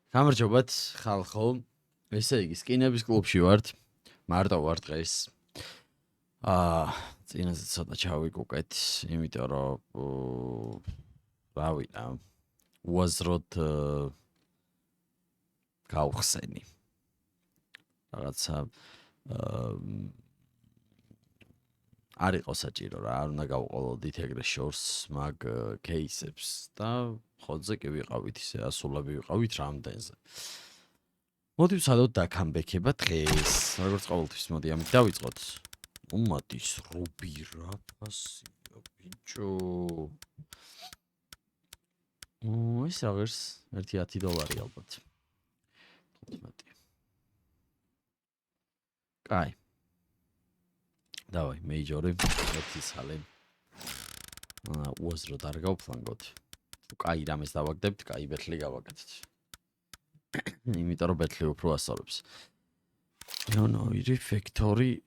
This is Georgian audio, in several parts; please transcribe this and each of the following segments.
გამარჯობათ ხალხო. ესე იგი, სკინების კლუბში ვართ. მარტო ვარ დღეს. წინაზე ცოტა ჩავიკუკეთ, იმიტომ რომ რავინა, უაზროდ გავხსენი. რაღაცა არ იყო საჭირო რა, არ უნდა გავყოლოდით ეგრე შორს მაგ кейსებს და ხოძე კი ვიყავით ისე ასულები ვიყავით რამდენზე. მოდი ვცადოთ დაქამბექება დღეს. როგორც ყოველთვის მოდი ამით დავიწყოთ. უმადის რუბი რა ფასია ბიჭო. ეს რაღაც $1.10 ალბათ. 15. კაი. დავაი, მეიჯორი, ერთი სალე. უაზროდ არ გავფლანგოთ. კაი რამეს დავაგდებთ, კაი ბეთლი გავაკეთეთ. იმიტომ რომ ბეთლი უფრო ასწავლებს. Refactory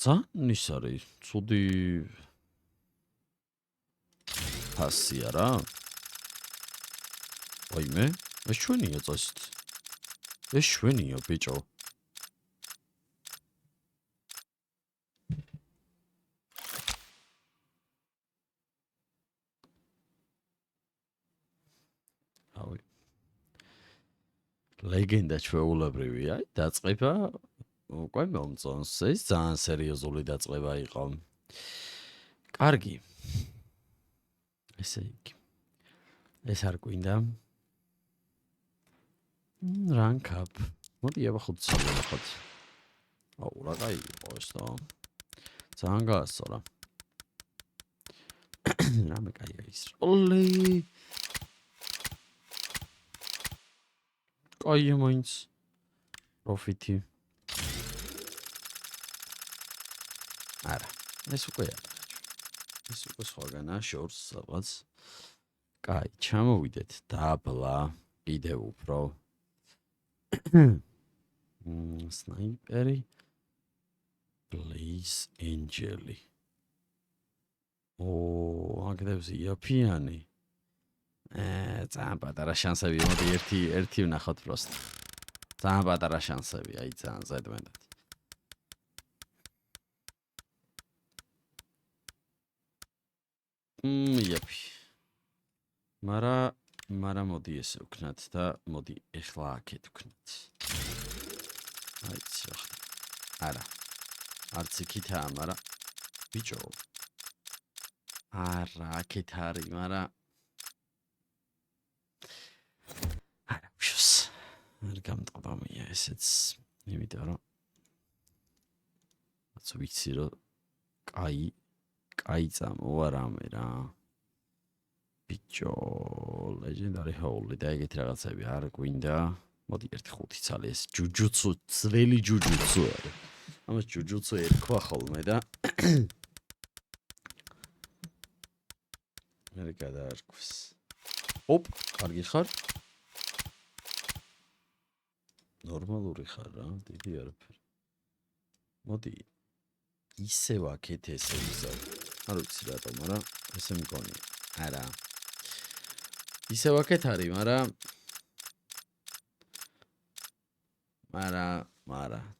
ძალიან ის არის, ცუდი ფასია რა. ვაიმე, ეს ჩვენია წასით. ეს ჩვენია ბიჭო. ავი. ლეგენდა ჩვეულებრივია, დაწყება უკვე მომწონს. ეს ძალიან სერიოზული დაწყება იყო. კარგი. ესე იგი. ეს არ გვინდა. Rank up. მოდი ავახოთ სამახოთ. აუ რა კაი იყო ეს და. ძალიან გაასწორა. რამე კაია ის. ოლე. კაი მაინც. პროფიტი. არა, ეს უკვე არა. ეს უკვე სხვაგანაა შორს რაღაც. კაი, ჩამოვიდეთ დაბლა. კიდევ უფრო. Sniper Blaze Angel. აგდებს იაფიანი. ძალიან პატარა შანსები, მოდი ერთი ვნახოთ просто. ძალიან პატარა შანსები, აი ძალიან ზედმეტად. იაფი. მარა მოდი ესე ვქნათ და მოდი ეხლა აქეთ ვქნათ. აიც რა. არა. არც იქითაა, მარა ბიჭო. არა, აქეთ არის, მარა არა, ვშოს. არ გამტყდამია ესეც, იმიტომ რომ რაც ვიცი რომ კაი წამოვა რამე რა. ბიჭო, ლეგენდარი ჰოული და ეგეთი რაღაცები არ გვინდა. მოდი 1-5 ცალი ეს ჯუჯუცუ, ძველი ჯუჯუცუ არის. ამას ჯუჯუცუ ერქვა ხოლმე და მე გადაარქვის. ოპ, კარგი ხარ? ნორმალური ხარ რა, დიდი არაფერი. მოდი ისევ აქეთ ესე ვიზავ. არ ვიცი რატომ, მაგრამ ესე მგონია. არა. ისევ აქეთ არის, მაგრამ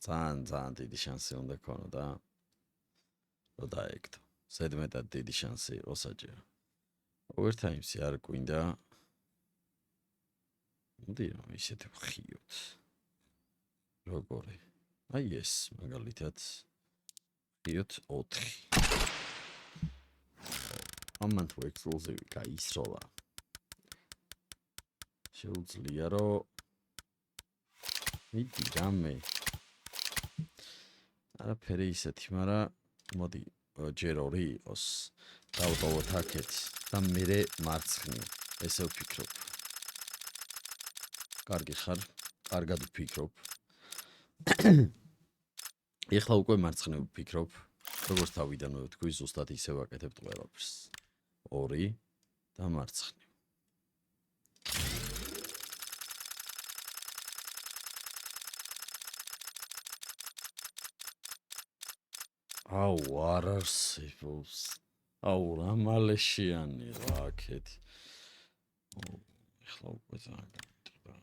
ძალიან დიდი შანსი უნდა ქონოდა რომ დაეგდო. ზედმეტად დიდი შანსი იყო საჭირო. Overtime-ი არ გვინდა. მოდი რომ ისეთი ვხიოთ. როგორი? აი ეს მაგალითად ვხიოთ 4. ამან თუ ექსკლუზივი გაისროლა. შეუძლია რომ მიდი რამე. არაფერი ისეთი, მაგრამ მოდი ჯერ 2 იყოს. დავტოვოთ აქეთ და მერე მარცხნივ. ესე ვფიქრობ. კარგი ხარ? კარგად ვფიქრობ. ეხლა უკვე მარცხნივ ვფიქრობ. როგორც თავიდანვე ვთქვი, ზუსტად ისე ვაკეთებთ ყველაფერს. 2 და მარცხნივ. აუ არ არსებობს. აუ რა მალეშიანი რა აქეთ. ეხლა უკვე ძალიან გამიტყდა.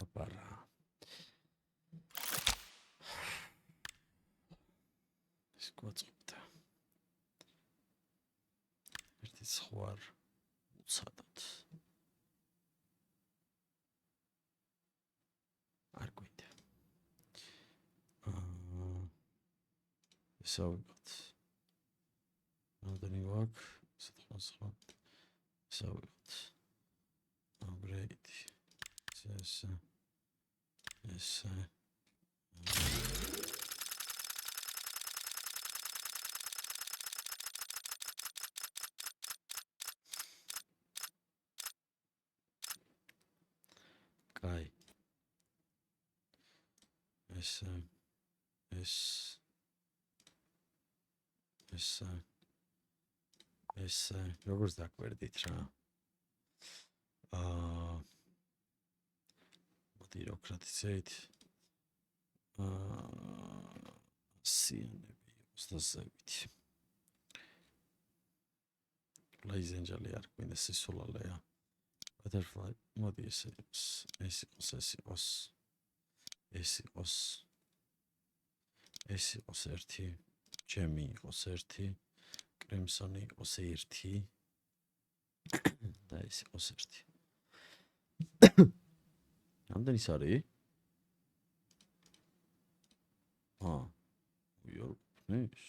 აბარა. ის გვაწყობდა. ერთი ზღვარ უცადოთ. არ გვინდა. ისე ვიღოთ. რამდენი გვაქვს? Სხვა. ისე ვიღოთ. Upgrade. ეს კაი. ეს როგორც დაგვერდით რა. მოდი რო კრატიცეთ. სიანები 27. ლაიზენჯალი არ გვინდა სისულალეა. Butterfly, მოდი ეს იყოს ერთი, ჯემი იყოს ერთი, კრიმსონი იყოს ერთი და ეს იყოს ერთი. რამდენი ის არის? ვიორკნეს.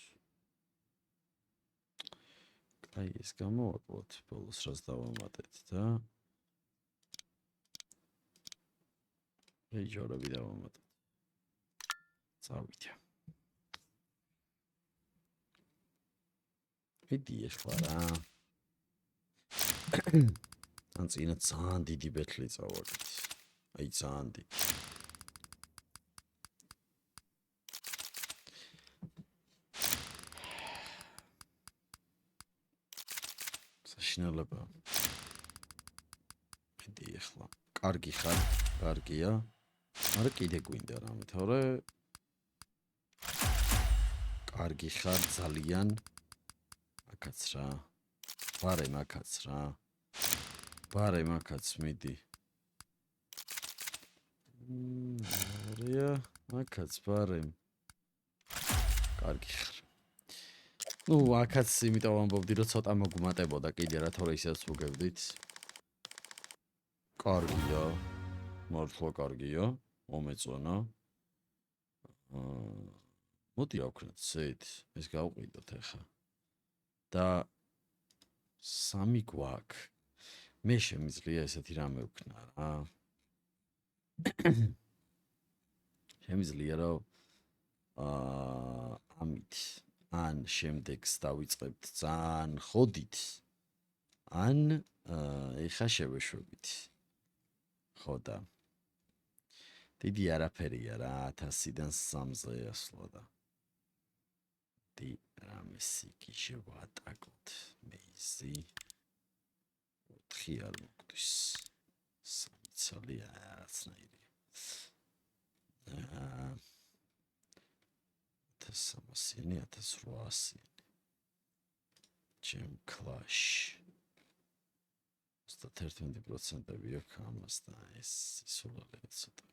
კაი, ეს გამოვაკლოთ, ბოლოს რას დავამატეთ და ეჯორები დავამატეთ. წავიდე. მიდი ეხლა რა. ან წინა ძალიან დიდი ბეთლი წავაგეთ. აი ძალიან დიდი. საშინელება. მიდი ეხლა. კარგი ხარ, კარგია. არა კიდე გვინდა რამე, თორე კარგი ხარ ძალიან. აქაც რა. ბარემ აქაც რა. ბარემ აქაც მიდი. რია, აქაც ბარემ. კარგი ხარ. ნუ აქაც იმიტომ ამბობდი რომ ცოტა მოგმატებოდა კიდე რა, თორე ისეც ვუგებდით. კარგია. მართლა კარგია. მომეწონა. მოდი ავქნათ ზედ, ეს გავყიდოთ ახლა. და 3 გვაქვს. მე შემიძლია ესეთი რამე ვქნა რა. შემიძლია რომ ამით ან შემდეგს დავიწყებთ ძალიან ხოდით ან ეხა შევეშვებით. ხო და დიდი არაფერია რა 1000-დან 3-ზე ასვლა და დი რამე სიკი შევატაკოთ მეიზი 4 არ მოგდის 3 ცალი არაცნაირი 1300-იანი 1800-იანი ჩემ კლაშ 11% აქვს ამას და ეს სულალე ცოტა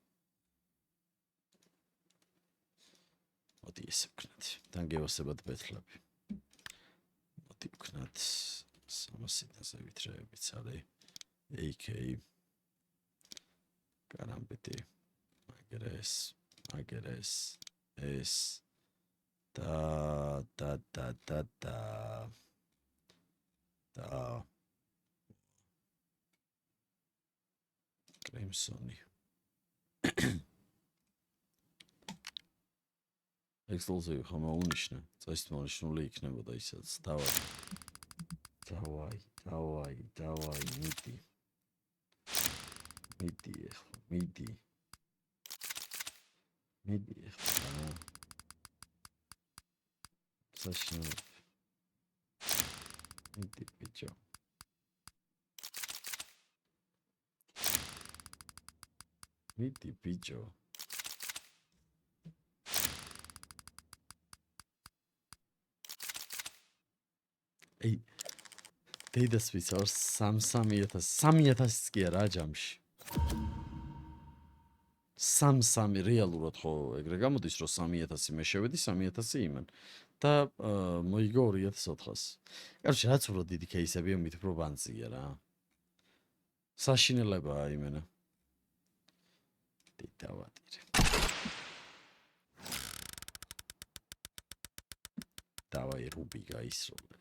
მოდი ესე ვქნათ დანგევასებად ბეთლები მოდი ვქნათ 300-დან ზევითრეებიც არის AK კარამბეთი მაგერეს ეს და კრიმსონი ექსკლუზივი ხომ უნიშნე წესით მონიშნული იქნებოდა ისაც დავაი მიდი ეხლა მიდი ეხლა საშინელება მიდი ბიჭო მიდი ბიჭო ey დედას ვიცავს 3000 3000 კი არა ჯამში 3 რეალურად ხო ეგრე გამოდის რომ 3000 მე შევედი 3000 იმან და მოიგო 2400. კაროჩე რაც უფრო დიდი кейსებია მით უფრო ბანძია რა. საშინელებაა იმენა. დიტავატირე. დავაი რუბი გაისროლე.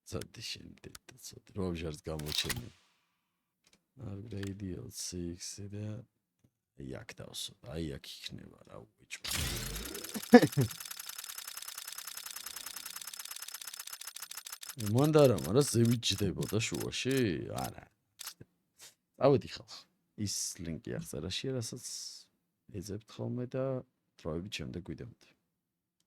ცოტა შემდეგ და ცოტა როჟერს გამოჩენე. Upgrade 6 და აქ დავსო. აი აქ იქნება რა უიჭო. მონდარა, მაგრამ ზევიჯდებოდა შუაში? არა. ავედი ხალხ. ის ლინკი აღწერაშია, რასაც ეძებთ ხოლმე და დროებით შემდეგ ვიდეომდე.